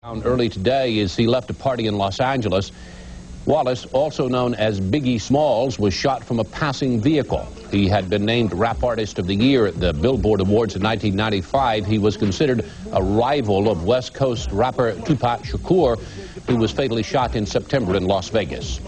Found early today as he left a party in Los Angeles. Wallace, also known as Biggie Smalls, was shot from a passing vehicle. He had been named Rap Artist of the Year at the Billboard Awards in 1995. He was considered a rival of West Coast rapper Tupac Shakur, who was fatally shot in September in Las Vegas.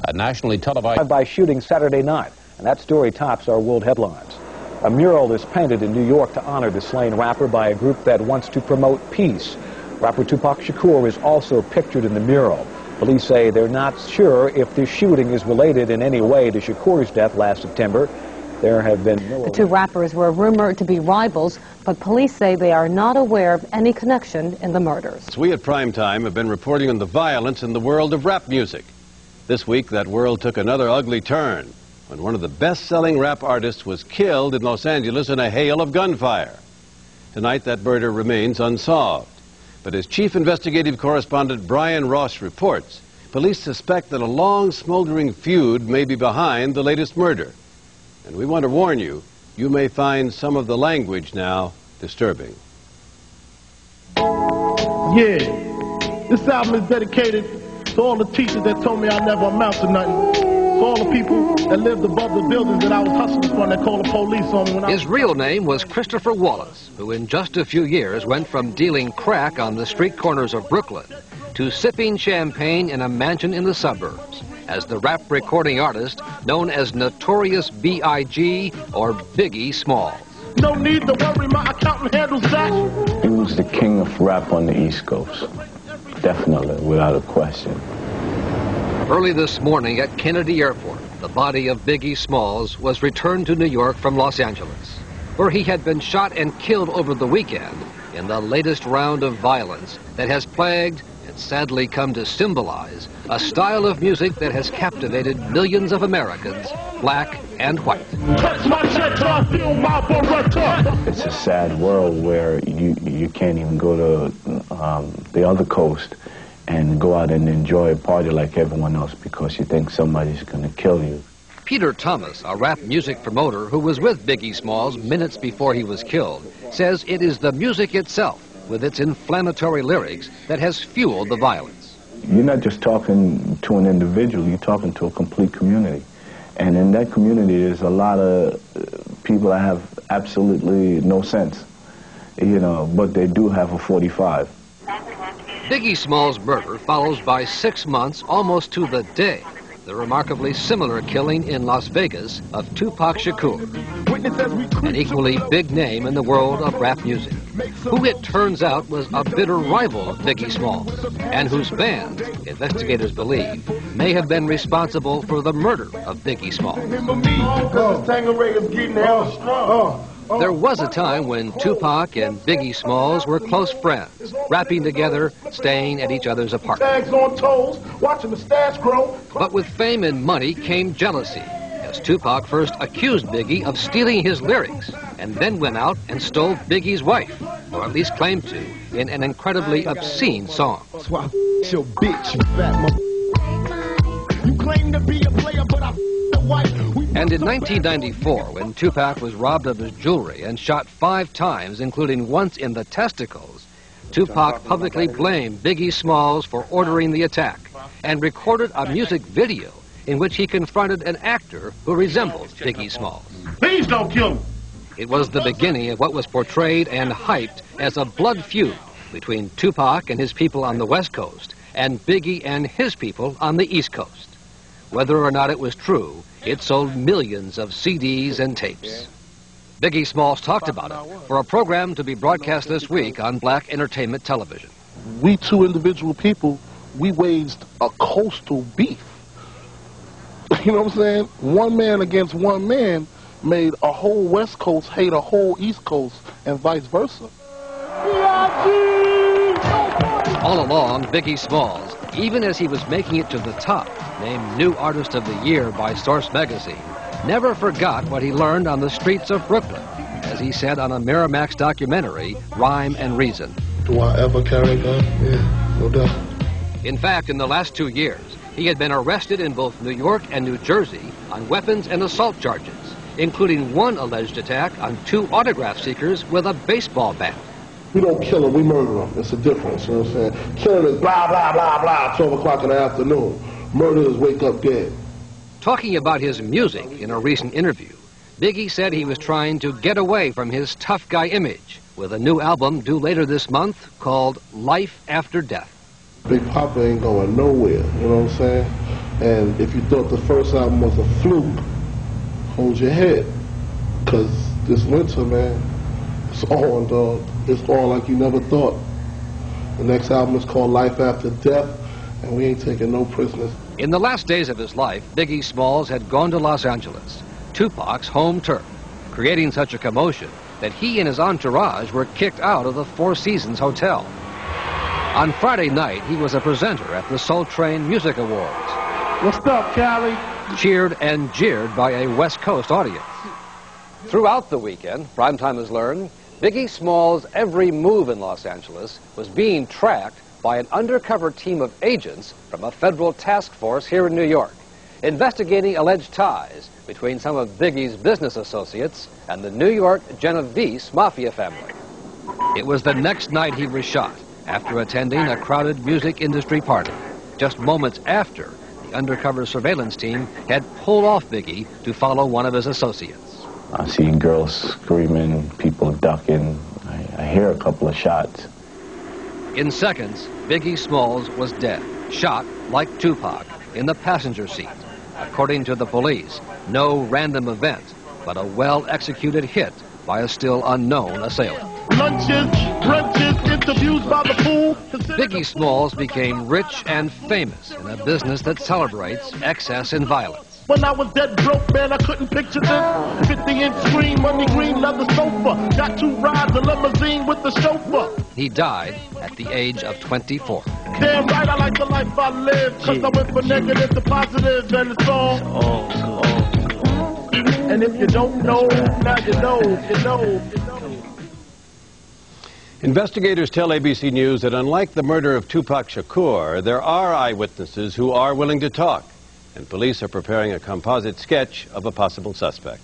A nationally televised by shooting Saturday night, and that story tops our world headlines. A mural is painted in New York to honor the slain rapper by a group that wants to promote peace. Rapper Tupac Shakur is also pictured in the mural. Police say they're not sure if this shooting is related in any way to Shakur's death last September. There have been no... The two rappers were rumored to be rivals, but police say they are not aware of any connection in the murders. We at Primetime have been reporting on the violence in the world of rap music. This week, that world took another ugly turn when one of the best-selling rap artists was killed in Los Angeles in a hail of gunfire. Tonight, that murder remains unsolved. But as chief investigative correspondent Brian Ross reports, police suspect that a long, smoldering feud may be behind the latest murder. And we want to warn you, you may find some of the language now disturbing. Yeah, this album is dedicated to all the teachers that told me I never amount to nothing. To all the people that lived above the buildings that I was hustling from that called the police on me when His real name was Christopher Wallace, who in just a few years went from dealing crack on the street corners of Brooklyn to sipping champagne in a mansion in the suburbs as the rap recording artist known as Notorious B.I.G. or Biggie Smalls. No need to worry, my accountant handles that. He was the king of rap on the East Coast. Definitely, without a question. Early this morning at Kennedy Airport, the body of Biggie Smalls was returned to New York from Los Angeles, where he had been shot and killed over the weekend in the latest round of violence that has plagued and sadly come to symbolize a style of music that has captivated millions of Americans, black and white. It's a sad world where you can't even go to the other coast and go out and enjoy a party like everyone else because you think somebody's going to kill you. Peter Thomas, a rap music promoter who was with Biggie Smalls minutes before he was killed, says it is the music itself, with its inflammatory lyrics, that has fueled the violence. You're not just talking to an individual, you're talking to a complete community. And in that community, there's a lot of people that have absolutely no sense, you know, but they do have a 45. Biggie Smalls' murder follows by 6 months, almost to the day, the remarkably similar killing in Las Vegas of Tupac Shakur, an equally big name in the world of rap music, who it turns out was a bitter rival of Biggie Smalls, and whose band, investigators believe, may have been responsible for the murder of Biggie Smalls. There was a time when Tupac and Biggie Smalls were close friends, rapping together, staying at each other's apartments. But with fame and money came jealousy, as Tupac first accused Biggie of stealing his lyrics, and then went out and stole Biggie's wife, or at least claimed to, in an incredibly obscene song. That's why your bitch, you fat You claim to be a player, but I the white. And in 1994, when Tupac was robbed of his jewelry and shot 5 times, including once in the testicles, Tupac publicly blamed Biggie Smalls for ordering the attack and recorded a music video in which he confronted an actor who resembled Biggie Smalls. Please don't kill me. It was the beginning of what was portrayed and hyped as a blood feud between Tupac and his people on the West Coast and Biggie and his people on the East Coast. Whether or not it was true, it sold millions of CDs and tapes. Biggie Smalls talked about it for a program to be broadcast this week on Black Entertainment Television. We two individual people, we waged a coastal beef. You know what I'm saying? One man against one man made a whole West Coast hate a whole East Coast and vice versa. All along, Biggie Smalls, even as he was making it to the top, named New Artist of the Year by Source magazine, never forgot what he learned on the streets of Brooklyn, as he said on a Miramax documentary, Rhyme and Reason. Do I ever carry a gun? Yeah, no doubt. In fact, in the last 2 years, he had been arrested in both New York and New Jersey on weapons and assault charges, including one alleged attack on 2 autograph seekers with a baseball bat. We don't kill them, we murder them. It's a difference, you know what I'm saying? Killing is blah, blah, blah, blah, 12 o'clock in the afternoon. Murder is wake up dead. Talking about his music in a recent interview, Biggie said he was trying to get away from his tough guy image with a new album due later this month called Life After Death. Big Papa ain't going nowhere, you know what I'm saying? And if you thought the first album was a fluke, hold your head. Because this winter, man, it's on, dog. It's on like you never thought. The next album is called Life After Death, and we ain't taking no prisoners. In the last days of his life, Biggie Smalls had gone to Los Angeles, Tupac's home turf, creating such a commotion that he and his entourage were kicked out of the Four Seasons Hotel. On Friday night, he was a presenter at the Soul Train Music Awards. What's up, Cali? Cheered and jeered by a West Coast audience. Throughout the weekend, Primetime has learned, Biggie Smalls' every move in Los Angeles was being tracked by an undercover team of agents from a federal task force here in New York, investigating alleged ties between some of Biggie's business associates and the New York Genovese mafia family. It was the next night he was shot after attending a crowded music industry party, just moments after the undercover surveillance team had pulled off Biggie to follow one of his associates. I see girls screaming, people ducking. I hear a couple of shots. In seconds, Biggie Smalls was dead, shot like Tupac in the passenger seat. According to the police, no random event, but a well-executed hit by a still unknown assailant. Lunches, brunches, interviews by the pool. Biggie Smalls became rich and famous in a business that celebrates excess and violence. When I was dead broke, man, I couldn't picture this. 50-inch screen, money green, leather sofa. Got 2 rides, a limousine with the chauffeur. He died at the age of 24. Damn right, I like the life I live. Cause I went from negative to positive, and it's all. And if you don't know, now you know, you know. Investigators tell ABC News that unlike the murder of Tupac Shakur, there are eyewitnesses who are willing to talk, and police are preparing a composite sketch of a possible suspect.